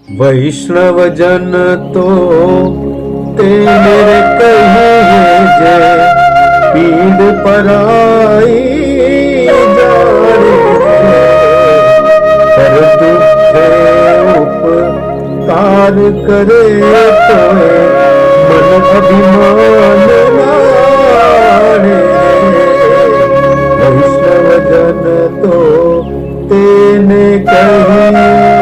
वैष्णव जन तो तेरे कहिए जे पीड़ पराई जाने पर दुखे उपकार करे तो मन अभिमान लाड़े वैष्णव जन तो तेने कहिए।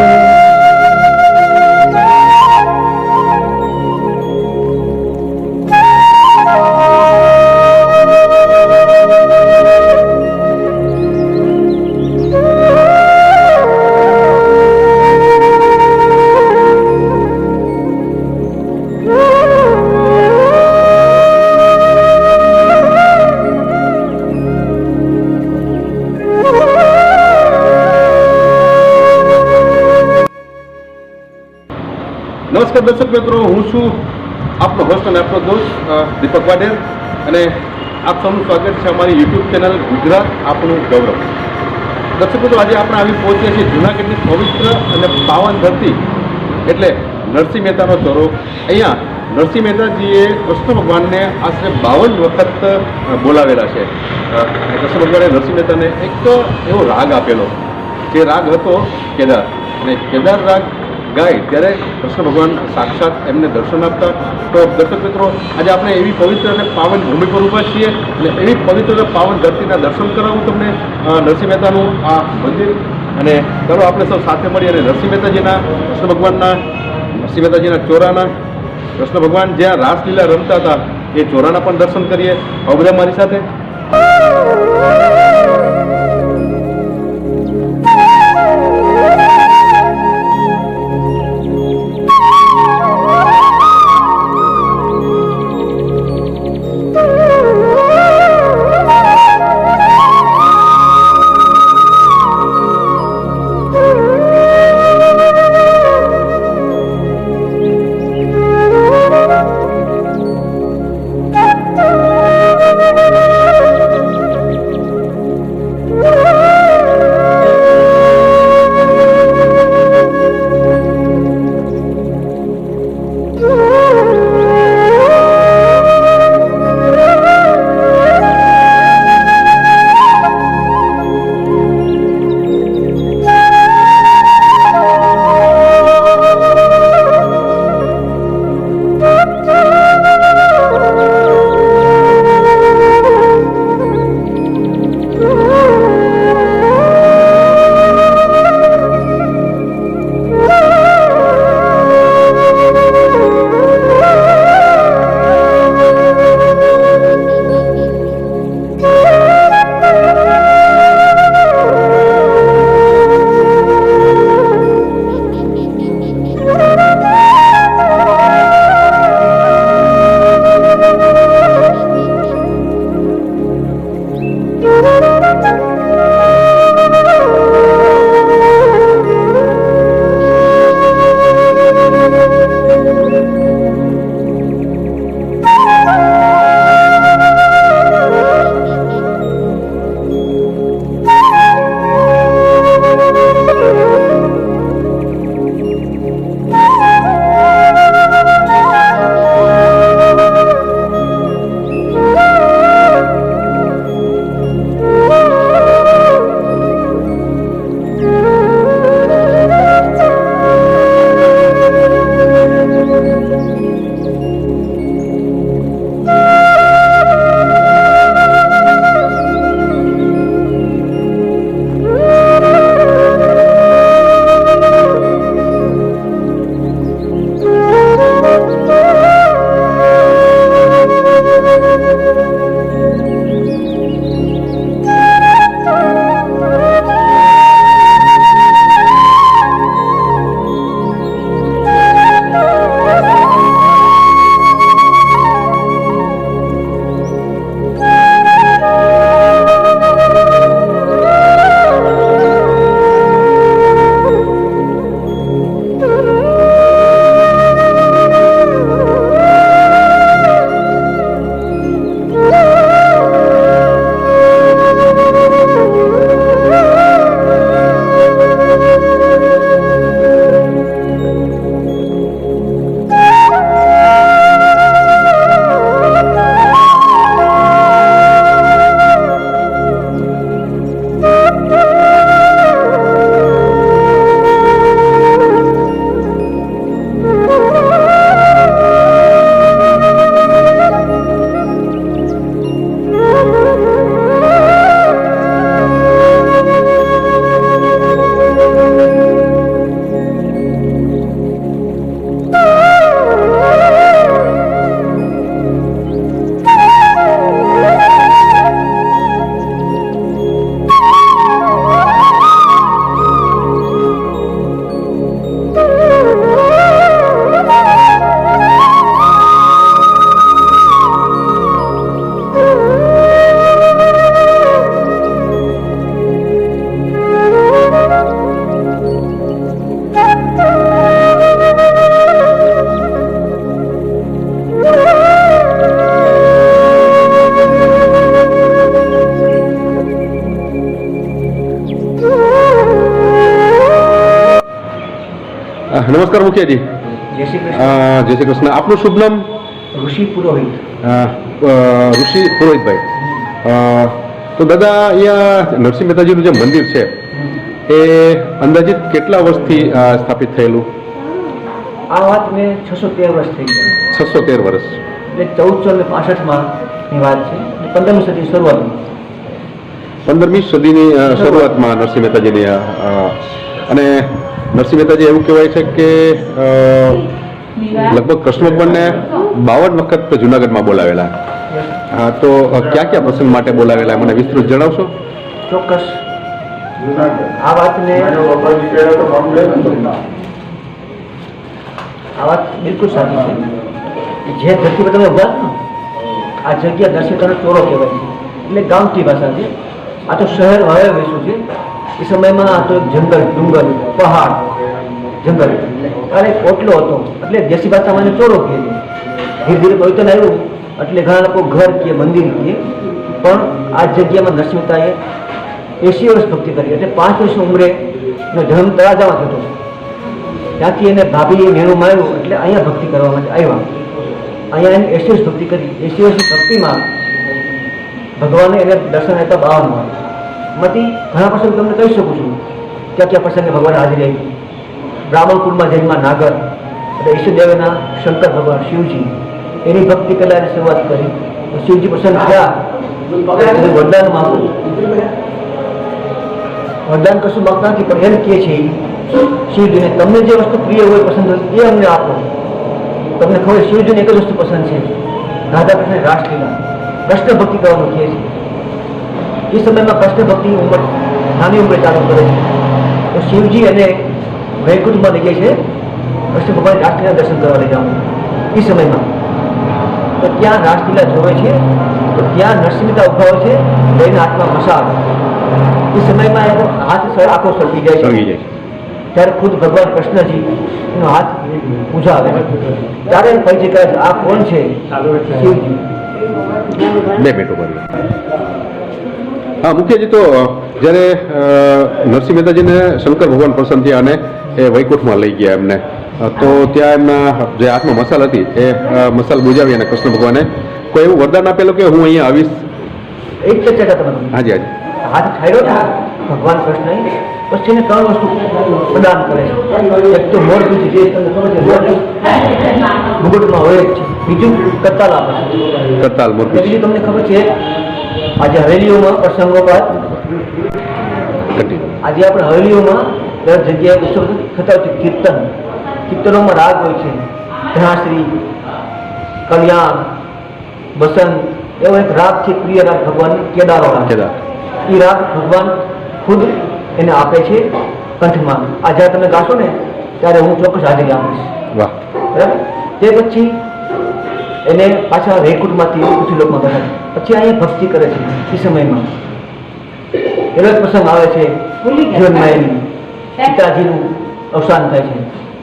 નમસ્કાર દર્શક મિત્રો, હું છું આપનો હોસ્ટ અને આપનો દોસ્ત દીપક વાઢેર અને આપ સૌનું સ્વાગત છે અમારી યુટ્યુબ ચેનલ ગુજરાત આપણું ગૌરવ. દર્શક મિત્રો, આજે આપણે આવી પહોંચ્યા છીએ જૂનાગઢની પવિત્ર અને પાવન ધરતી એટલે નરસિંહ મહેતાનો ચોરો. અહીંયા નરસિંહ મહેતાજીએ કૃષ્ણ ભગવાનને આશરે 52 વખત બોલાવેલા છે. કૃષ્ણ ભગવાને નરસિંહ મહેતાને એક એવો રાગ આપેલો, જે રાગ હતો કેદાર, અને કેદાર રાગ ગાય ત્યારે કૃષ્ણ ભગવાન સાક્ષાત એમને દર્શન આપતા. તો દર્શક મિત્રો, આજે આપણે એવી પવિત્ર અને પાવન ભૂમિ પર ઊભા છીએ અને એવી પવિત્ર અને પાવન ધરતીના દર્શન કરાવું તમને નરસિંહ મહેતાનું આ મંદિર. અને ચાલો આપણે સૌ સાથે મળી અને નરસિંહ મહેતાજીના નરસિંહ મહેતાજીના ચોરાના, કૃષ્ણ ભગવાન જ્યાં રાસલીલા રમતા હતા એ ચોરાના પણ દર્શન કરીએ. આવો બધા મારી સાથે. નમસ્કાર મુખિયાજી. જય શ્રી કૃષ્ણ. જય શ્રી કૃષ્ણ. આપનું શુભ નામ? ઋષિ પુરોહિત. ઋષિ પુરોહિતભાઈ. તો દાદા, અહીંયા નરસિંહ મહેતાજીનું જે મંદિર છે એ અંદાજિત કેટલા વર્ષથી સ્થાપિત થયેલું? આ વાત મેં 613 વર્ષ થઈ ગયા. 613 વર્ષ. એટલે 1465માં ની વાત છે. 15મી સદી શરૂઆતમાં. 15મી સદીની શરૂઆતમાં નરસિંહ મહેતાજીની અને નરસિંહ મહેતાજી એવું કહેવાય છે કે લગભગ કૃષ્ણ ભગવાનને 52 વખત જુનાગઢમાં બોલાવેલા. હા, તો ક્યાં ક્યાં પ્રસંગ માટે બોલાવેલા મને વિસ્તૃત જણાવશો? ચોક્કસ. આ વાતને આ વાત બિલકુલ સાચી છે. જે ધરતી પર તમે ઉભા છો ને, આ જગ્યા નરસિંહનો ચોરો કહેવાય છે. એટલે ગામઠી ભાષા છે. આ તો શહેર હવે વસ્યું છે. એ સમયમાં આ તો એક જંગલ, ડુંગર, પહાડ, જંગલ અને ઓટલો હતો. એટલે દેશી ભાષામાં એને ચોરો કહે છે. ધીરે ધીરે પવિત્ર આવ્યું એટલે ઘણા લોકો ઘર કહે, મંદિર કહે. પણ આ જગ્યામાં નરસિંહ મહેતાએ 80 વર્ષ ભક્તિ કરી. એટલે 5 વર્ષની ઉંમરે એનો જન્મ તળાજામાં થતો. ત્યાંથી એને ભાભીએ મેળું માર્યું એટલે અહીંયા ભક્તિ કરવા માટે આવ્યા. અહીંયા એને 80 વર્ષ ભક્તિ કરી. 80 વર્ષની ભક્તિમાં ભગવાને એને દર્શન આપ્યા 52 વાર. એમાંથી ઘણા પ્રસંગ તમને કહી શકું છું. ક્યાં ક્યાં પ્રસંગે ભગવાન હાજરી આપી. બ્રાહ્મણ કુળમાં જન્મમાં નાગર એટલે ઈષ્ટદેવના શંકર ભગવાન શિવજી, એની ભક્તિ પહેલા એને શરૂઆત કરી. શિવજી પ્રસન્ન થયા, વરદાન માંગો. વરદાન કશું માગતા નથી, પણ એમ કહે છે શિવજીને, તમને જે વસ્તુ પ્રિય હોય, પસંદ હોય એ અમને આપો. તમને ખબર, શિવજીને એક જ વસ્તુ પસંદ છે, રાધા કૃષ્ણ રાસલીલા, કૃષ્ણ ભક્તિ કરવાનું કહે છે. એ સમયમાં કૃષ્ણ ભક્તિ ઉંમર નાની ઉંમરે ચાલુ કરે છે. તો શિવજી અને વૈકુંઠમાં લઈ જાય છે કૃષ્ણ ભગવાન રાસલીલા દર્શન કરવા લઈ જવાનું. એ સમયમાં તો ત્યાં રાસલીલા જોવે છે. તો ત્યાં નરસિંહ મહેતા ઉભા હોય છે, લઈને હાથમાં મસાલ. એ સમયમાં એનો હાથ આખો સળગી જાય છે. ત્યારે ખુદ ભગવાન કૃષ્ણજી એનો હાથ પૂજા આવે છે. ત્યારે એમ પરિચય કરે છે, આ કોણ છે? શિવજી. 2 મિનિટ ઉપર. હા મુખ્યજી, તો જ્યારે નરસિંહ મહેતાજીને શંકર ભગવાન પ્રસન્ન થયા અને એ વૈકુંઠમાં લઈ ગયા એમને, તો ત્યાં એમના જે હાથમાં મસાલ હતી એ મસાલ બુજાવી અને કૃષ્ણ ભગવાને કોઈ એવું વરદાન આપેલું કે હું અહીંયા આવીશ? એક જ જગ્યા તમારું હાજી હાજી. હાથ ઠાર્યો ને ભગવાન કૃષ્ણ, પછી એને 3 વસ્તુ પ્રદાન કરે છે. એક તો મોરબી, જે તમને ખબર છે મુગટમાં હોય જ છે. બીજું કરતાલ આપે છે. કરતાલ, મોરબી. બીજું તમને ખબર છે આજે હવેલીઓમાં પ્રસંગો બાદ આજે આપણે હવેલીઓમાં દર જગ્યાએ ઉત્સવ થતા હોય છે. કીર્તનોમાં રાગ હોય છે, ધ્રાશ્રી, કલ્યાણ, બસંત, એવો એક રાગ છે પ્રિય રાગ ભગવાન, કેદારો રાગ. એ રાગ ભગવાન ખુદ એને આપે છે કંઠમાં. આ જ્યારે તમે ગાશો ને ત્યારે હું ચોક્કસ હાજરી આપીશ. વાહ. બરાબર. તે પછી એને પાછા વૈકુંઠમાંથી પૃથ્વી લોકમાં બેઠા. પછી અહીંયા ભક્તિ કરે છે. એ સમયમાં એનો જ પ્રસંગ આવે છે જીવનમાં એની પિતાજીનું અવસાન થાય છે.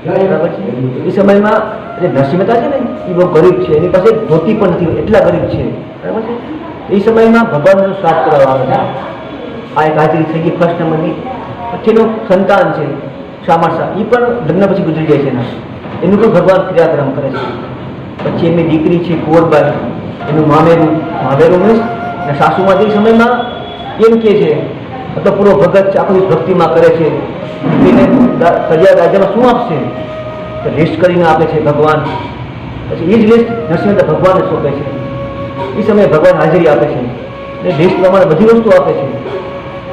બરાબર છે. એ સમયમાં જે નરસિંહ મહેતા છે ને એ બહુ ગરીબ છે. એની પાસે ધોતી પણ નથી, એટલા ગરીબ છે. બરાબર છે. એ સમયમાં ભગવાનનો શ્રાદ્ધ કરવા આવે છે. આ એક હાજરી થઈ ગઈ ફર્સ્ટ નંબરની. પછીનું સંતાન છે શામાશા, એ પણ લગ્ન પછી ગુજરી જાય છે એના. એનું પણ ભગવાન ક્રિયાક્રમ કરે છે. પછી એમની દીકરી છે કુંવરબાઈ, એનું મામેરું મીન્સ અને સાસુમાં એ સમયમાં એમ કહે છે, મતલબ પૂરો ભગત છે, આખું ભક્તિમાં કરે છે. દીકરીને કડિયા રાજ્યમાં શું આપશે તો લિસ્ટ કરીને આપે છે ભગવાન. પછી એ જ લિસ્ટ નરસિંહ ભગવાનને સોંપે છે. એ સમયે ભગવાન હાજરી આપે છે અને લિસ્ટ પ્રમાણે બધી વસ્તુ આપે છે.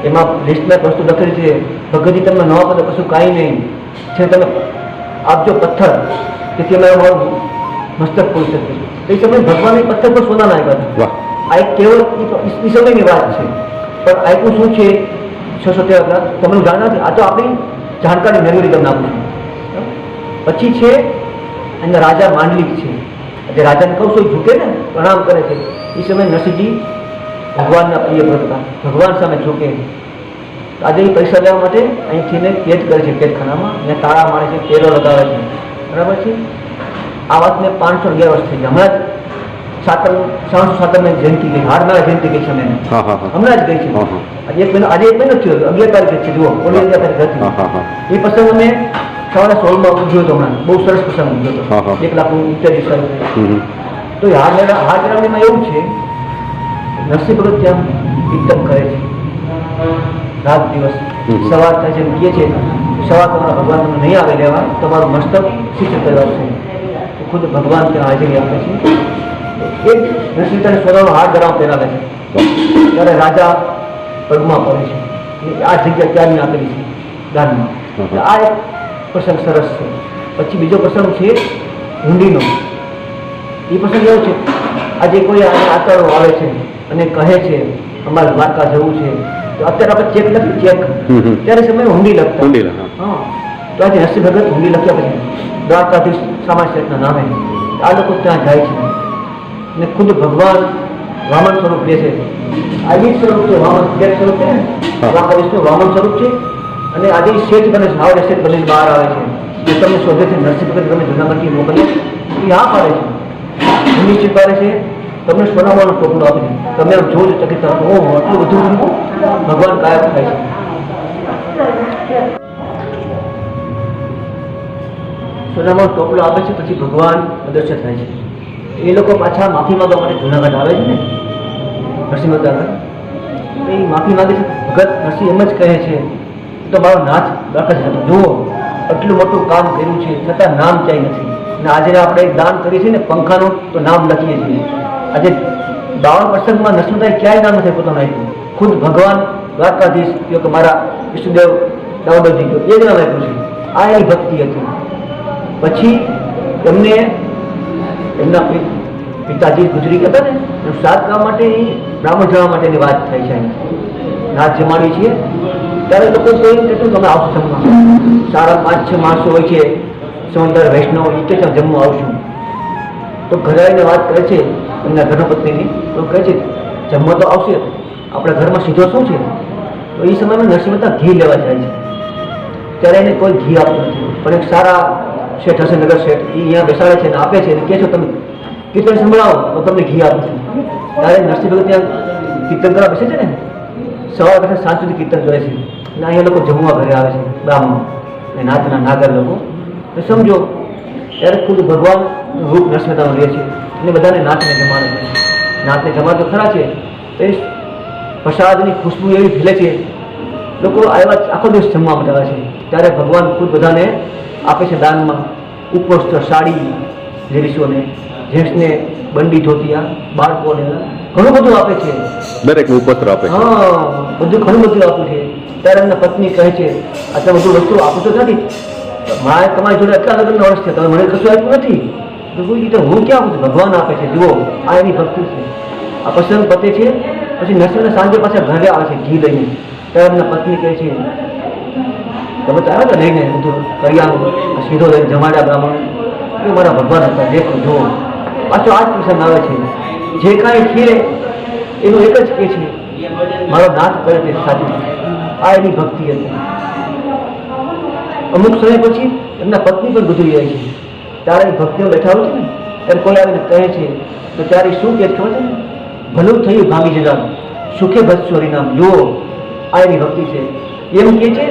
એમાં લિસ્ટમાં વસ્તુ લખેલી છે, ભગતજી તમને ન આપે તો કશું કાંઈ નહીં છે, તમે આપજો પથ્થર કે તેમાં મારું મસ્તક પહોંચી શકે. એ સમયે ભગવાને પથ્થર પર સોનાના આપ્યા હતા. આ એક કેવળ એ સમયની વાત છે. પણ આપ્યું શું છે 613 તમને જાણ નથી. આ તો આપણી જાણકારી મેળવી તમને આપું છું. પછી છે એના રાજા માંડલિક છે. જે રાજાને કહું છું ઝૂકે ને, પ્રણામ કરે છે. એ સમયે નરસિંહજી ભગવાનના પ્રિય ભક્ત હતા. ભગવાન સામે ઝૂકે. આજે એ પૈસા લેવા માટે અહીંથી કેદ કરે છે કેદખાનામાં, અને તાળા મારે છે, તેલો લગાવે છે. બરાબર છે. આ વાતને 511 વર્ષ થઈ ગયા. હમણાં જ 707 જયંતિ ગઈ, હાડનારા જયંતિ ગઈ છે. હમણાં જ ગઈ છે. આજે એક મહિનો થયો, 11 તારીખે છે. જુઓ, 11 તારીખે હતી. એ પ્રસંગ અમે સવારે 16માં ઉજ્યો હતો હમણાં, બહુ સરસ પ્રસંગ ઉજ્યો હા, હા. હતો, 1 લાખનું ઇત્યાદિ સાહેબ. હમ. તો એ હાર મેળવણીમાં એવું છે, નરસિંહ ભગત ત્યાં કીર્તન કરે છે રાત દિવસ. હમ. સવાર થાય છે એમ કહે છે, સવાર તમારા ભગવાન તમને નહીં આવે લેવા, તમારું મસ્તક શિષ્ય કરાવશે. તો ખુદ ભગવાન ત્યાં હાજરી આપે છે. એ નરસિંહ સોનાનો હાર ગળામાં પહેરાવે છે, ત્યારે રાજા પગમાં પડે છે. અને આ જગ્યા ક્યારની આપેલી છે દાનમાં. એટલે આ એક પ્રસંગ સરસ છે. પછી બીજો પ્રસંગ છે હુંડીનો. એ પ્રસંગ એવો છે, આજે કોઈ આતરો આવે છે અને કહે છે અમારે દ્વારકા જવું છે, તો અત્યારે આપણે ચેક લખી ચેક, ત્યારે સમયે હુંડી લખતા. હુંડી લખા. હા, તો આજે નરસિંહ ભગત હુંડી લખ્યા પછી દ્વારકાધીશ સામાન્ય શેઠના નામે આ લોકો ત્યાં જાય છે અને ખુદ ભગવાન વામન સ્વરૂપ લે છે. આ જ સ્વરૂપ છે વામન, બે સ્વરૂપ છે ને, દ્વારકાધીશનું વામન સ્વરૂપ છે. અને આજે શેઠ બને સાવડે શેઠ બની બહાર આવે છે, જે તમને શોધે છે નરસિંહ ભગત તમે જૂનાગઢથી મોકલે, એ હા પાડે છે, હુંડી સ્વીકારે છે, તમને સોનાવાનું ટોપલું આપે છે. તમે આમ જોજો ચકિત થાશો, ઓહો આટલું બધું ભગવાન ગાયબ થાય છે. સોનામાં ટોપલો આપે છે, પછી ભગવાન અદૃશ્ય થાય છે. એ લોકો પાછા માફી માંગવા માટે જૂનાગઢ આવે છે ને નરસિંહ મહેતા આગળ. એ માફી માંગે છે. ભગત નરસિંહ એમ જ કહે છે, તો મારો નાથ દ્વારકાધીશ હતો, જુઓ આટલું મોટું કામ કર્યું છે છતાં નામ ક્યાંય નથી. અને આજે આપણે દાન કરીએ છીએ ને પંખાનું, તો નામ લખીએ છીએ. આજે 52 પ્રસંગમાં નરસિંહ મહેતાએ ક્યાંય નામ નથી પોતાનું આપ્યું. ખુદ ભગવાન દ્વારકાધીશ કહ્યું કે મારા વિષ્ણુદેવ દામોદરજી કહ્યું, એ જ નામ આપ્યું છે. આ એની ભક્તિ હતી. પછી એમને એમના પિતાજી ગુજરી હતા ને, શ્રાદ્ધ કરવા માટે બ્રાહ્મણ જવા માટેની વાત થાય છે. નાચ જમાડી છીએ ત્યારે લોકો કહ્યું કેટલું તમે આવશો જમવા. સારા 5-6 માણસો હોય છે, સમંદર વૈષ્ણવ, એ કે જમવા આવશું. તો ઘરે આવીને વાત કરે છે એમના ધર્મપત્નીની, તો કહે છે જમવા તો આવશે, આપણા ઘરમાં સીધો શું છે. તો એ સમયમાં નરસિંહ મહેતા ઘી લેવા જાય છે, ત્યારે એને કોઈ ઘી આપતું નથી. પણ એક સારા શેઠ હશે, નગર શેઠ, એ અહીંયા બેસાડે છે અને આપે છે અને કહે છો તમે કીર્તન સંભળાવો તો તમને ઘી આપું છું. ત્યારે નરસિંહ ભગત ત્યાં કીર્તન કરવા બેસે છે ને, સવાર બેઠા સાંજ સુધી કીર્તન કરે છે. અને અહીંયા લોકો જમવા ઘરે આવે છે, બ્રાહ્મણ અને નાતના નાગર લોકો. તો સમજો ત્યારે ખુદ ભગવાન રૂપ નરસિંહ મહેતાનું રહે છે અને બધાને નાતને જમાડે છે. નાતને જમાડે તો ખરા છે, તો એ પ્રસાદની ખુશ્બુ એવી ફેલે છે, લોકો આવ્યા આખો દિવસ જમવા માટે આવે છે. ત્યારે ભગવાન ખુદ બધાને આપે છે દાનમાં ઉપવસ્ત્ર, સાડી લેડીસોને, જેન્ટ્સને બંડી ધોતિયા, બાળકોને ઘણું બધું આપે છે. દરેકને ઉપસ્ત્ર આપે છે. હા, બધું ઘણું બધું આપ્યું છે. ત્યારે એમના પત્ની કહે છે આ બધું વસ્તુ આપું તો નથી, મારે તમારી જોડે એટલા લગ્નનો વર્ષ છે, તમે મને કશું આપ્યું નથી. તો કોઈ રીતે હું ક્યાં આપું છું, ભગવાન આપે છે. જુઓ આ એની ભક્તિ છે. આ પ્રસંગ પતે છે. પછી નરસિંહ સાંજે પાછા ઘરે આવે છે ઘી લઈને. ત્યારે એમના પત્ની કહે છે તમે તો આવ્યા હતા લઈને બધું કરિયાણું, સીધો લઈને જમાડ્યા બ્રાહ્મણ, એ મારા ભગવાન હતા, દેખો જુઓ. પાછો આ જ પ્રસંગ આવે છે. જે કાંઈ છે એનું એક જ કહે છે મારો નાથ કરે તે સાચું. આ એની ભક્તિ હતી. અમુક સમય પછી એમના પત્ની પણ ગુજરી જાય છે. ત્યારે એ ભક્તિમાં બેઠા હોય છે ને, ત્યારે કોઈ આવીને કહે છે, તો ત્યારે શું કહે ખબર છે ને, ભલું થયું ભાગી જવાનું, સુખે બચશો હરિનામ. જુઓ આ એની ભક્તિ છે. એમ કહે છે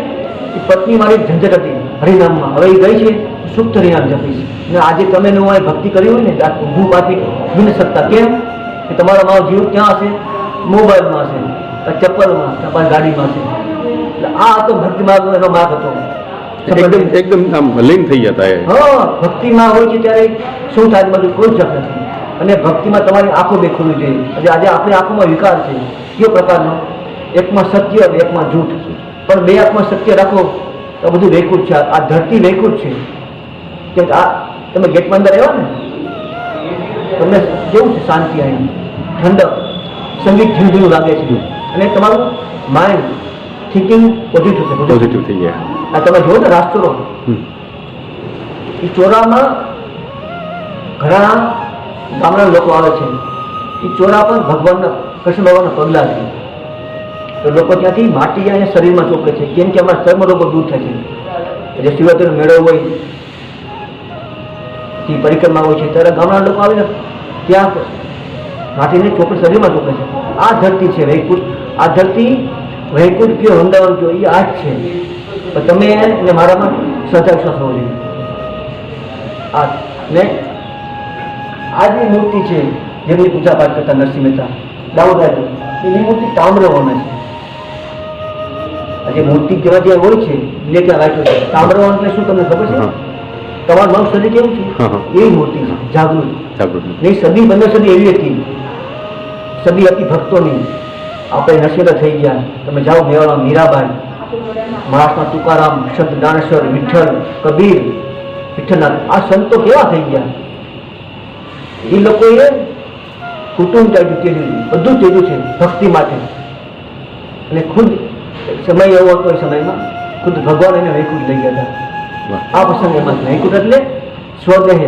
કે પત્ની મારી ઝંઝટ હતી હરિનામમાં, હવે એ ગઈ છે, સુખ હરિનામ જપીશ. અને આજે તમે હું આ ભક્તિ કરી હોય ને, હું પાછી બની શકતા. કેમ કે તમારો મારો જીવ ક્યાં હશે? મોબાઈલમાં હશે, ચપ્પલમાં, તમારી ગાડીમાં હશે. એટલે આ હતો ભક્તિ માર્ગ, એનો માર્ગ હતો. એકદમ આમ લીન થઈ જતા. હા, ભક્તિમાં હોય છે ત્યારે શું થાય બધું કોઈ જ નથી. અને ભક્તિમાં તમારી આંખો બે ખોલવી જોઈએ. આજે આપણી આંખોમાં વિકાર છે, કયો પ્રકારનો? એકમાં સત્ય અને એકમાં જૂઠ. પણ બે આંખમાં સત્ય રાખો તો બધું વેકુટ છે. આ ધરતી વેકુટ છે. કેમ કે આ તમે ગેટમાં અંદર આવ્યા ને, તમને કેવું છે? શાંતિ આવી, ઠંડક, સંગીત ઝીણઝીણું લાગે છે. અને તમારું માઇન્ડ થિંકિંગ પોઝિટિવ છે. પોઝિટિવ થઈ ગયા. આ તમે જુઓ ને રાજચોરો, એ ચોરામાં ઘણા ગામડા લોકો આવે છે. એ ચોરા પણ ભગવાનના, કૃષ્ણ ભગવાનના પગલા છે. તો લોકો ત્યાંથી માટી અહીંયા શરીરમાં ચોપડે છે. કેમ કે અમારા ચર્મ રોગો દૂર થાય છે. એટલે શિવરાત્રીનો મેળો હોય, તે પરિક્રમા હોય છે, ત્યારે ગામડા લોકો આવીને ત્યાં માટીને ચોપડે શરીરમાં ચોપડે છે. આ ધરતી છે વૈકુંઠ. આ ધરતી વૈકુંઠ કયો, વૃંદાવન કયો, એ આ જ છે. પણ તમે એને મારામાં શ્રદ્ધા વિશ્વાસ હોવો જોઈએ. આ ને આ જે મૂર્તિ છે જેમની પૂજા પાઠ કરતા નરસિંહ મહેતા દાઉદ રાજો, એની મૂર્તિ તામ્રવર્ણ છે. આ જે મૂર્તિ જેવા જે હોય છે જે ત્યાં રાખ્યો છે તામ્રવર્ણ એટલે શું તમને ખબર છે? તમારું મારું શરીર કેવું છે એવી મૂર્તિ છે, જાગૃત. નહીં સદી 15 સદી એવી હતી, સદી હતી ભક્તોની. આપણે નરસિંહ થઈ ગયા, તમે જાઓ મેવાડા મીરાબાઈ, મહારાષ્ટ્રમાં તુકારામ, સંત દાનેશ્વર, વિઠ્ઠલ, કબીર, વિઠ્ઠલનાથ, આ સંતો કેવા થઈ ગયા. એ લોકોએ કુટુંબ ત્યાગ્યું, બધું ત્યાગ્યું છે ભક્તિ માટે. અને ખુદ સમય એવો હતો એ સમયમાં ખુદ ભગવાન એને વૈકુંઠ લઈ ગયા હતા. આ પ્રસંગ એમાં વૈકુંઠ એટલે સ્વદેહ.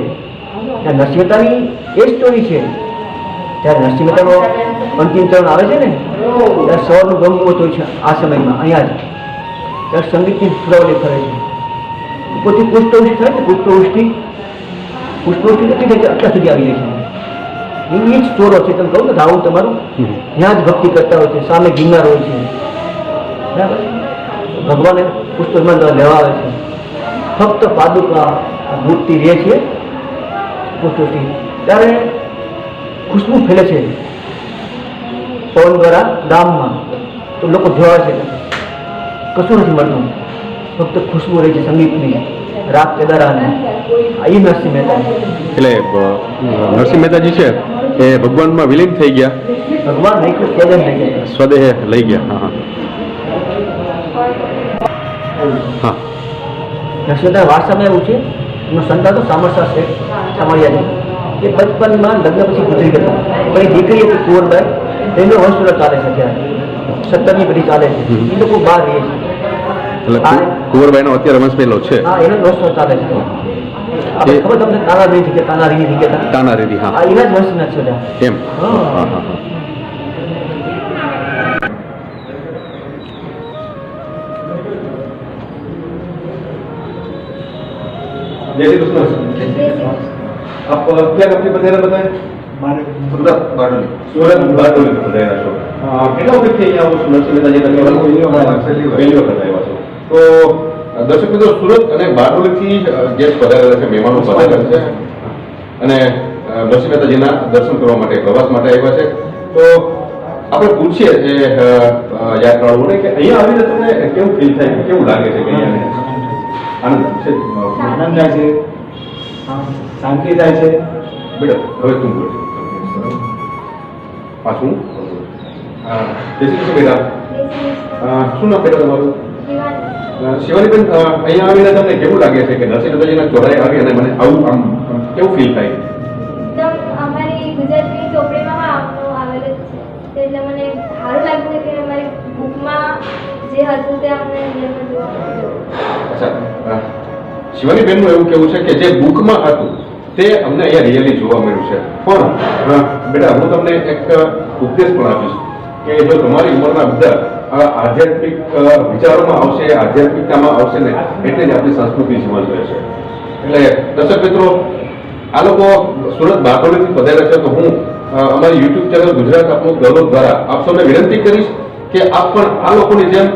નરસિંહ મહેતાની એ સ્ટોરી છે. ત્યારે નરસિંહ મહેતાનો અંતિમ ચરણ આવે છે ને ત્યારે સવારનું ગમવું હતું છે આ સમયમાં અહીંયા જ. ત્યારે સંગીતની સુરાવલી ફરે છે. ઉપરથી પુષ્પવૃષ્ટિ થાય છે, પુષ્પવૃષ્ટિ કેટલી થાય છે આટલા સુધી આવી જાય છે. એ જ સ્ટોરો છે. તમે કહું ને આવું તમારું ત્યાં જ ભક્તિ કરતા હોય છે, સામે ગિરનાર હોય છે. બરાબર, ભગવાને પુષ્પમાં લેવા આવે છે. ફક્ત પાદુકા મૂર્તિ રહે છે પુષ્પવૃષ્ટિ, ત્યારે ખુશ્બુ ફેલે છે પવન દ્વારા ગામમાં. તો લોકો જોવા છે કશું નથી મળતું, ફક્ત ખુશ્બુ રહી છે સંગીતની, રાગ કેદારાની. એ નરસિંહ મહેતા. એટલે નરસિંહ મહેતાજી છે એ ભગવાનમાં વિલીન થઈ ગયા, ભગવાન નહીં તો સ્વદેહ લઈ ગયા, સ્વદેહ લઈ ગયા. હા હા. નરસિંહ મહેતા વારસામાં એવું છે, એનો સંતાન તો સામરસા શેઠ સામળિયા છે. એ બચપનમાં લગ્ન પછી ગુજરી ગયા. પણ એ દીકરી હતી કુંવરબાઈ, એનો વંશ ચાલે છે. ત્યારે 17મી પેઢી ચાલે છે. એ લોકો બહાર રહે છે. એટલે કુંવરબાઈનો અત્યારે વંશ પેલો છે. હા, એનો વંશ ચાલે છે. આપણે ખબર તમને તાનારીની જગ્યા, તાનારીની જગ્યા, તાનારીની. હા, એના જ વંશના છે એમ. હા હા હા. जय श्री कृष्ण. आप क्या कंपनी पधारा बताए? सूरत बारडोली. सूरत बारडोली पधारा છો. કેટલા વખતથી અહીંયા આવો છો નરસિંહ મહેતાજી? પહેલી વખત આવ્યા છો. તો દર્શક મિત્રો, સુરત અને બારડોલીથી જે પધારેલા છે મહેમાનો પધારેલા છે અને નરસિંહ મહેતાજીના દર્શન કરવા માટે પ્રવાસ માટે આવ્યા છે. તો આપણે પૂછીએ એ યાત્રાળુઓને કે અહીંયા આવીને તમને કેવું ફીલ થાય, કેવું લાગે છે કે અહીંયા આનંદ છે? આનંદ થાય છે, શાંતિ થાય છે. બેટા હવે તું બોલ પાછું. જય શ્રી કૃષ્ણ બેટા. શું નામ બેટા તમારું? શિવાનીબેન, અહીંયા આવીને તમને કેવું લાગે છે કે નરસિંહ મહેતાજીના ચોરાએ આવી અને મને આવું આમ કેવું ફીલ થાય? અમારી ગુજરાતી ચોપડીમાં આવેલું છે એટલે મને સારું લાગ્યું છે કે અમારી બુકમાં જે હતું તે અમને રિયલમાં જોવા મળ્યું. અચ્છા, શિવાનીબેનનું એવું કેવું છે કે જે બુકમાં હતું તે અમને અહીંયા રિયલી જોવા મળ્યું છે. પણ બેટા, હું તમને એક ઉપદેશ પણ આપીશ કે જો તમારી ઉંમરના બધા આધ્યાત્મિક વિચારોમાં આવશે, આધ્યાત્મિકતામાં આવશે ને એટલે જ આપણી સંસ્કૃતિ જીવંત રહેશે. એટલે દર્શક મિત્રો, આ લોકો સુરત બારડોલીથી પધાર્યા છે. તો હું અમારી યુટ્યુબ ચેનલ ગુજરાત આપનું ગૌરવ દ્વારા આપ સૌને વિનંતી કરીશ કે આપ પણ આ લોકોની જેમ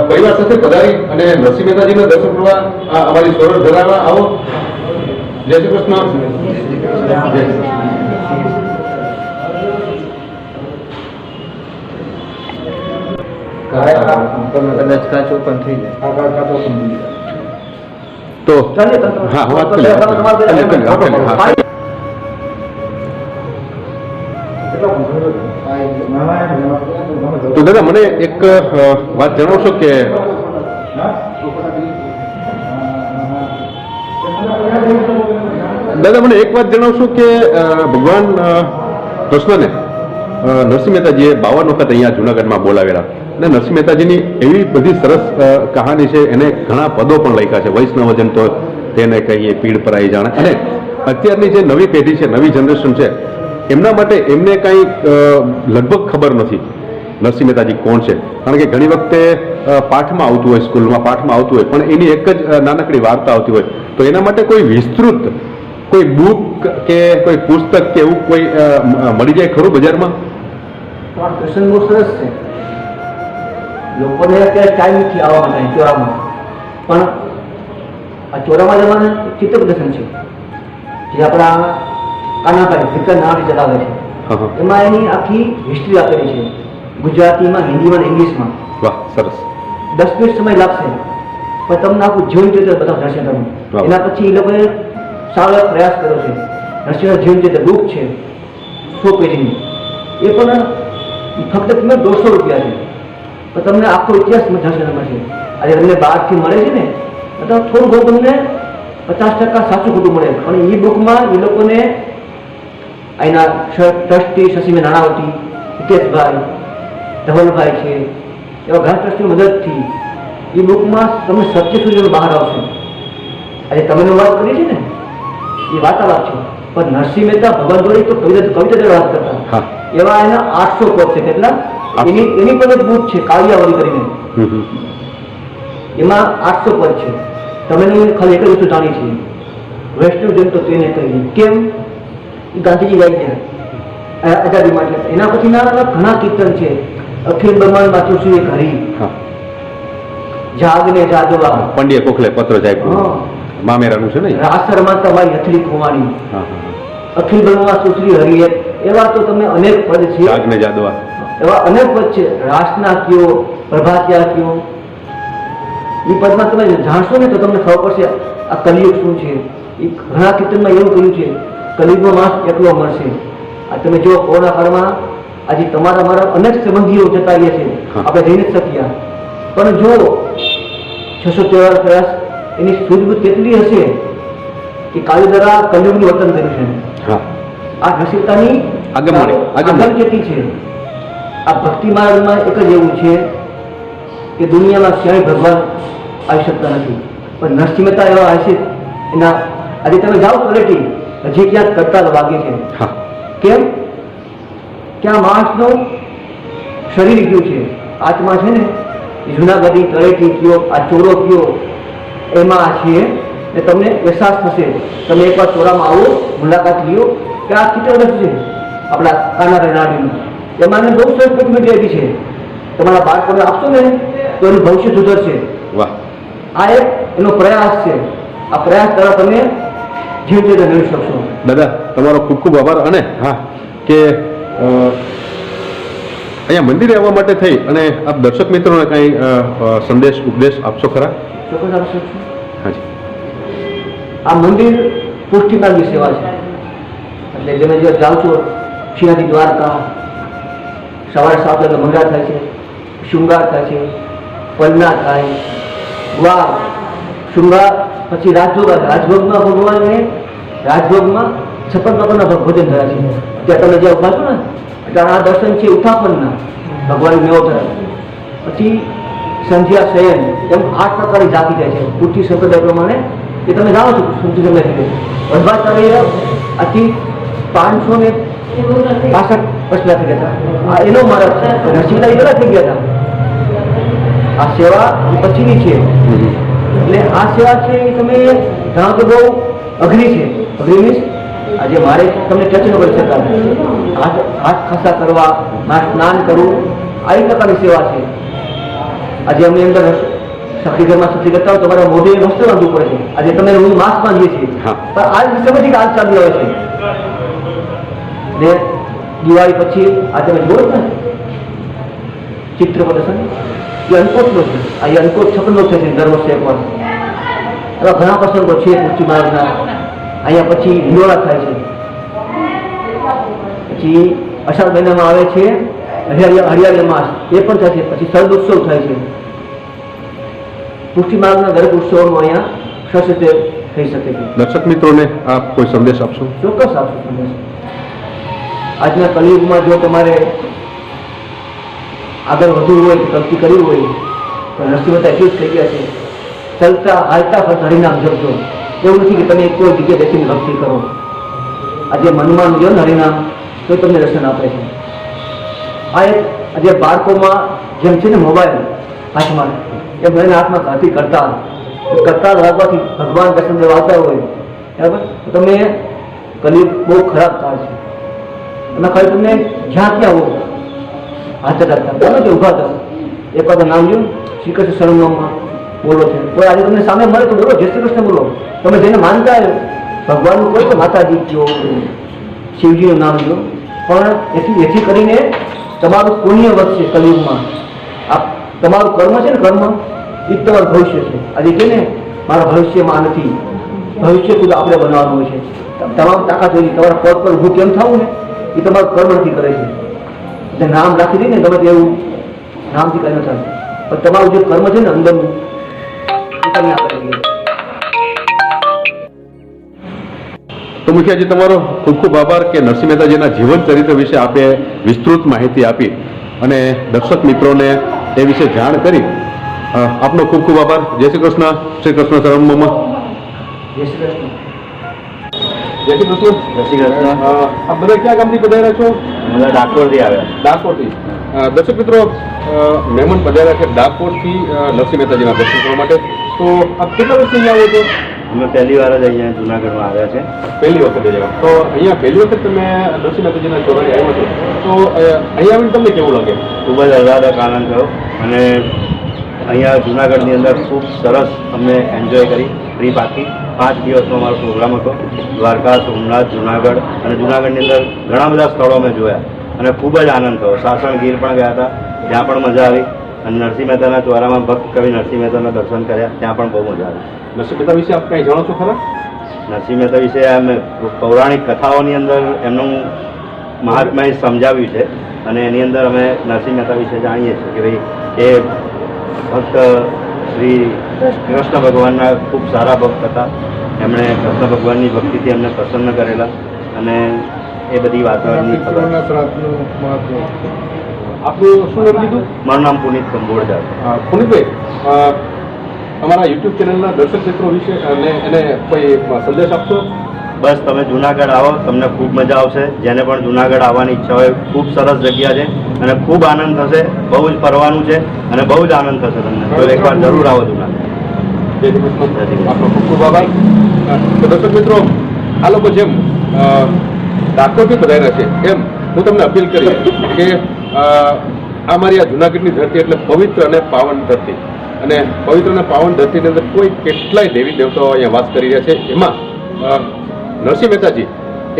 પરિવાર સાથે પધારી અને નરસિંહ મહેતાજીના દર્શન કરવા અમારી સોરઠ ધરામાં આવો. જય શ્રી કૃષ્ણ. જય શ્રી કૃષ્ણ. કદાચ કાચો પણ થઈ જાય. તો હા, વાત કરી. તો દાદા, મને એક વાત જણાવશો કે દાદા મને એક વાત જણાવશો કે ભગવાન કૃષ્ણને નરસિંહ મહેતાજીએ 52 વખત અહીંયા જુનાગઢમાં બોલાવેલા અને નરસિંહ મહેતાજીની એવી બધી સરસ કહાની છે. એને ઘણા પદો પણ લખ્યા છે. વૈષ્ણવજન તો તેને કહીએ પીડ પરાઈ જાણે. અને અત્યારની જે નવી પેઢી છે, નવી જનરેશન છે, એમના માટે એમને કાંઈ લગભગ ખબર નથી નરસિંહ મહેતાજી કોણ છે. કારણ કે ઘણી વખતે પાઠમાં આવતું હોય, સ્કૂલમાં પાઠમાં આવતું હોય, પણ એની એક જ નાનકડી વાર્તા આવતી હોય. તો એના માટે કોઈ વિસ્તૃત કોઈ બુક કે કોઈ પુસ્તક કે એવું કોઈ મળી જાય ખરું બજારમાં? ક્વેશ્ચન બહુ સરસ છે. લોકોને અત્યારે ટાઈમ નથી આવવા માટે જોવામાં, પણ આ ચોરામાં જવાના ચિત્ર પ્રદર્શન છે જે આપણા કાનાભાઈ વિક્રમ નાણાથી ચલાવે છે. હા હા. એમાં એની આખી હિસ્ટ્રી આપેલી છે, ગુજરાતીમાં, હિન્દીમાં અને ઇંગ્લિશમાં. વાહ, સરસ. 10 મિનિટ સમય લાગશે પણ તમને આખું જીવન ચરિત્ર બધા થશે તમે. વાહ. એના પછી એ લોકોએ સારો એક પ્રયાસ કર્યો છે, નરસિંહ જીવન ચરિત્ર બુક છે 100 પેજની, એ પણ ફક્ત કિંમત 200 રૂપિયા છે, પણ તમને આખો ઇતિહાસ થશે મળશે. આજે તમને બહારથી મળે છે ને તો થોડું ઘણું તમને 50% સાચું ખોટું મળે, પણ એ બુકમાં એ લોકોને અહીંના ટ્રસ્ટી શશીભાઈ નાણાવટી, હિતેશભાઈ, ધવલભાઈ છે, એવા ઘણા ટ્રસ્ટીની મદદથી એ બુકમાં તમને સત્ય સુધી બહાર આવશે. આજે તમે વાત કરી છે ને એ વાર્તાલાપ છે, પણ નરસિંહ મહેતા ભગવાન જોડે તો કવિતા જોડે વાત કરતા. હા. એવા એના 800 પદ છે. કેટલા? એની પણ એક બુક છે કાવ્યાવલી કરીને, એમાં 800 પદ છે. તમે ખાલી એક જ વસ્તુ જાણી છે, વૈષ્ણવ જન તો તેને કહી. કેમ? એ ગાંધીજી ગાઈ ગયા આઝાદી માટે. એના પછીના ઘણા કીર્તન છે, અખિલ બ્રહ્માંડ તું એક હરી, જાગને જાગવા, પંડ્ય કોખલે પત્ર જાય મામેરાનું છે ને, આસરમાં તમારી હથલી ખોવાણી, હા હા, અખિલ બ્રહ્મા સુશ્રી હરિ. એવા તો તમે અનેક પદ છે, જાગને જાદવા, એવા અનેક પદ છે. રાસના કયો, પ્રભાતિયા કયો, એ પદમાં તમે જાણશો ને તો તમને ખબર પડશે આ કલિયુગ શું છે. એ ઘણા કીર્તનમાં એવું કહ્યું છે કલિયુગનો માસ એકલો મળશે. આ તમે જો કોરોના કાળમાં આજે તમારા મારા અનેક સંબંધીઓ જતા રહ્યા છે, આપણે રહી નથી શક્યા, પણ જો 613 પ્રયાસ એની સૂઝબૂઝ કેટલી હશે કે કાળી દ્વારા કલિયુગનું વર્તન કર્યું છે. આ નસીબતાની આગળ કેટલી છે. આ ભક્તિ માર્ગમાં એક જ એવું છે કે દુનિયામાં ક્યાંય ભગવાન આવી શકતા નથી, પણ નરસિંહ મહેતા એવા હશે એના. આજે તમે જાઓ ક્વોલિટી હજી ક્યાંક કરતા વાગે છે. કેમ? કે આ માણસનું શરીર કયું છે, આત્મા છે ને, જુનાગઢી તળેટી કયો, આ ચોરો કયો, એમાં છે ને તમને અહેસાસ થશે. તમે એકવાર ચોરામાં આવો, મુલાકાત લ્યો કે આ ચિત્ર છે આપણા કાનાભાઈ નાડીનું, એમાં એને બહુ સરસ ડોક્યુમેન્ટરી આપી છે. તમારા બાળકોને આપશો ને તો એનું ભવિષ્ય સુધરશે. આ એક એનો પ્રયાસ છે. આ પ્રયાસ દ્વારા તમે જીવ ચરિત્ર મેળવી શકશો. દાદા તમારો ખૂબ ખૂબ આભાર. અને હા કે અહીંયા મંદિરે આવવા માટે થઈ અને આપ દર્શક મિત્રોને કાંઈ સંદેશ ઉપદેશ આપશો ખરા? ચોક્કસ આપી શકશો. હાજી. આ મંદિર પુષ્ટિમાર્ગની સેવા છે. એટલે તમે જો જાઓ છો શિયાથી દ્વારકા, સવારે 7 વાગે મંગળા થાય છે, શૃંગાર થાય છે, પલના થાય, વાર શૃંગાર, પછી રાજભોગ. રાજભોગમાં ભગવાનને રાજભોગમાં 56 પ્રકારના ભોજન થયા છે. ત્યાં તમે જે ઉભા છો ને એટલે આ દર્શન છે ઉત્થાપનના, ભગવાન મેવો થયા. પછી સંધ્યા શયન, એમ 8 પ્રકારની જાતિ જાય છે પુષ્ટિ સંપ્રદાય પ્રમાણે. એ તમે જાણો છો પુષ્ટિ સંપ્રદાય વડવાચાર્ય આથી 565 વર્ષ થઈ ગયા હતા. આ એનો માર્ગ છે. નરસિંહતા એ બધા થઈ ગયા હતા. આ સેવા પછીની છે. એટલે આ સેવા છે એ તમે જાણો તો બહુ અઘરી છે. અઘરી મીન્સ આજે મારે તમને ટચ ન કરી શકાય, હાથ ખાસા કરવા, સ્નાન કરવું, આવી પ્રકારની સેવા છે. આજે અમે અંદર સખી ઘરમાં સખી કરતા હોય તમારા મોઢે વસ્ત્ર બાંધવું પડે છે. આજે તમે હું માસ્ક બાંધીએ છીએ, પણ આ સમયથી હાલ ચાલી આવે છે. ને દિવાળી પછી આ તમે જુઓ ને ચિત્ર પ્રદર્શન, એ અનકોટનો છે. આ એ અનકોટ 56 થાય છે દર વર્ષે એકવાર. એવા ઘણા પ્રસંગો છે પુષ્ટિ માર્ગના. અહીંયા પછી હિલોળા થાય છે, પછી અષાઢ મહિનામાં આવે છે હરિયાળી માસ, એ પણ થાય છે. પછી શરદ ઉત્સવ થાય છે. પુષ્ટિ માર્ગના દરેક ઉત્સવોનું અહીંયા સરસ રીતે થઈ શકે છે. દર્શક મિત્રોને આપ કોઈ સંદેશ આપશો? ચોક્કસ આપશો સંદેશ. આજના કલિયુગમાં જો તમારે આગળ વધવું હોય, ભક્તિ કરવી હોય તો નરસિંહ મહેતા એટલું જ થઈ ગયા છે, ચાલતા હાલતા ફરતા હરિનામ જપજો. એવું નથી કે તમે કોઈ જગ્યાએ બેસીને ભક્તિ કરો. આજે મનમાં જો ને હરિનામ તો તમને દર્શન આપે છે. આ એક આજે બાળકોમાં જેમ છે ને મોબાઈલ હાથમાં, એમ એના હાથમાં ઘાતી કરતા રાખવાથી ભગવાન દર્શન દેવા આવતા હોય, બરાબર, તો તમે કલિયુગ બહુ ખરાબ કાળ છે. એમાં ખાલી તમને જ્યાં ત્યાં આવો હાથ રાખતા તમે જે ઊભા થો, એક વાર નામ લ્યો શ્રી કૃષ્ણ શરણમાં, બોલો છે. કોઈ આજે તમને સામે મળે તો બોલો જય શ્રી કૃષ્ણ બોલો. તમે જેને માનતા હોય ભગવાનનું કોઈ તો માતાજી કયો, શિવજીનું નામ લો, પણ એથી કરીને તમારું પુણ્ય વધશે કલિયુગમાં. આ તમારું કર્મ છે ને, કર્મ એ જ તમારું ભવિષ્ય છે. આજે કે ને મારા ભવિષ્યમાં નથી, ભવિષ્ય ખુદ આપણે બનાવવાનું હોય છે. તમામ તાકાત હોય તમારા પગ પર ઊભું કેમ થવું ને એ તમારું કર્મ નથી કરે છે. એટલે નામ રાખી દઈને ગમે તેવું નામથી કંઈ ન થાય, પણ તમારું જે કર્મ છે ને અંદરનું એ તમે આ કરી દઈએ. તો મુખિયાજી તમારો ખૂબ ખૂબ આભાર કે નરસિંહ મહેતાજીના જીવન ચરિત્ર વિશે આપે વિસ્તૃત માહિતી આપી અને દર્શક મિત્રોને એ વિશે જાણ કરી. આપનો ખૂબ ખૂબ આભાર. જય શ્રી કૃષ્ણ. શ્રી કૃષ્ણ શરણમાં. જય શ્રી કૃષ્ણ. જય શ્રી કૃષ્ણ. જય શ્રી કૃષ્ણ. આપ બધા ક્યાં ગામથી પધાર્યા છો? બધા ડાકોરથી આવ્યા. ડાકોરથી. દર્શક મિત્રો, મહેમાન પધાર્યા છે ડાકોરથી નરસિંહ મહેતાજીના દર્શન કરવા માટે. તો આપ કેટલા વર્ષથી અહીંયા આવો છો? અમે પહેલી વાર જ અહીંયા જુનાગઢમાં આવ્યા છે. પહેલી વખત જ. તો અહીંયા પહેલી વખત તમે નરસિંહ મહેતાજીના ચોરાએ આવ્યો છો, તો અહીંયા આવીને તમને કેવું લાગે? ખૂબ જ આહલાદક આનંદ થયો અને અહીંયા જુનાગઢની અંદર ખૂબ સરસ અમને એન્જોય કરી. ટ્રીપ આખી 5 દિવસનો અમારો પ્રોગ્રામ હતો. દ્વારકા, સોમનાથ, જુનાગઢ અને જુનાગઢની અંદર ઘણા બધા સ્થળો અમે જોયા અને ખૂબ જ આનંદ થયો. સાસણ ગીર પણ ગયા હતા, ત્યાં પણ મજા આવી. અને નરસિંહ મહેતાના ચોરામાં ભક્ત કવિ નરસિંહ મહેતાના દર્શન કર્યા, ત્યાં પણ બહુ મજા આવી. નરસિંહ મહેતા વિશે આપ કંઈ જાણો છો ખરા? નરસિંહ મહેતા વિશે અમે પૌરાણિક કથાઓની અંદર એમનું મહાત્મ્ય સમજાવ્યું છે અને એની અંદર અમે નરસિંહ મહેતા વિશે જાણીએ છીએ કે ભાઈ એ ભક્ત શ્રી કૃષ્ણ ભગવાનના ખૂબ સારા ભક્ત હતા. એમણે કૃષ્ણ ભગવાનની ભક્તિથી એમને પ્રસન્ન કરેલા અને એ બધી વાતો એમની ખબર. આપનું શું નામ કીધું? મારું નામ પુનિત કંબોળજા છે. પુનિતભાઈ, અમારા યુટ્યુબ ચેનલના દર્શક મિત્રો વિશે અને એને કોઈ સંદેશ આપશો? બસ તમે જુનાગઢ આવો, તમને ખૂબ મજા આવશે. જેને પણ જુનાગઢ આવવાની ઈચ્છા હોય, ખૂબ સરસ જગ્યા છે અને ખૂબ આનંદ થશે. બહુ જ ફરવાનું છે અને બહુ જ આનંદ થશે તમને. તો એકવાર જરૂર આવો જુનાગઢ. જય શ્રી કૃષ્ણ. આપનો ખૂબ ખૂબ આભાર. તો દર્શક મિત્રો, આ લોકો જેમ ડાકોરથી પધાર્યા છે એમ હું તમને અપીલ કરીશ કે આ મારી આ જુનાગઢની ધરતી એટલે પવિત્ર અને પાવન ધરતી, અને પવિત્ર અને પાવન ધરતીની અંદર કોઈ કેટલાય દેવી દેવતાઓ અહીંયા વાસ કરી રહ્યા છે. એમાં નરસિંહ મહેતાજી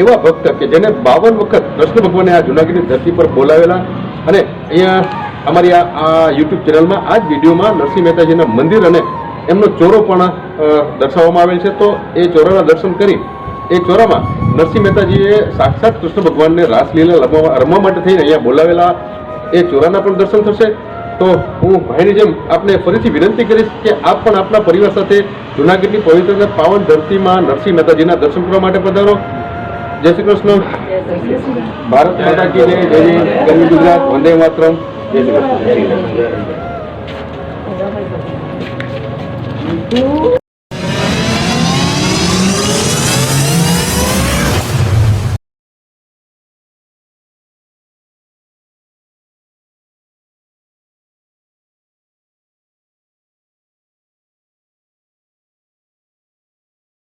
એવા ભક્ત કે જેને 52 વખત કૃષ્ણ ભગવાને આ જુનાગઢની ધરતી પર બોલાવેલા, અને અહીંયા અમારી આ યુટ્યુબ ચેનલમાં આ જ વિડીયોમાં નરસિંહ મહેતાજીના મંદિર અને એમનો ચોરો પણ દર્શાવવામાં આવેલ છે. તો એ ચોરાના દર્શન કરી એ ચોરામાં નરસિંહ મહેતાજીએ સાક્ષાત કૃષ્ણ ભગવાનને રાસલીલા રમવા માટે થઈને અહીંયા બોલાવેલા એ ચોરાના પણ દર્શન થશે. તો હું ભાઈની જેમ આપને ફરીથી વિનંતી કરીશ કે આપ પણ આપના પરિવાર સાથે જુનાગઢની પવિત્ર અને પાવન ધરતીમાં નરસિંહ મહેતાજીના દર્શન કરવા માટે પધારો. જય શ્રી કૃષ્ણ. ભારત માતા કી જય. જય જય ગરવી ગુજરાત. વંદે માતરમ. જય શ્રી કૃષ્ણ.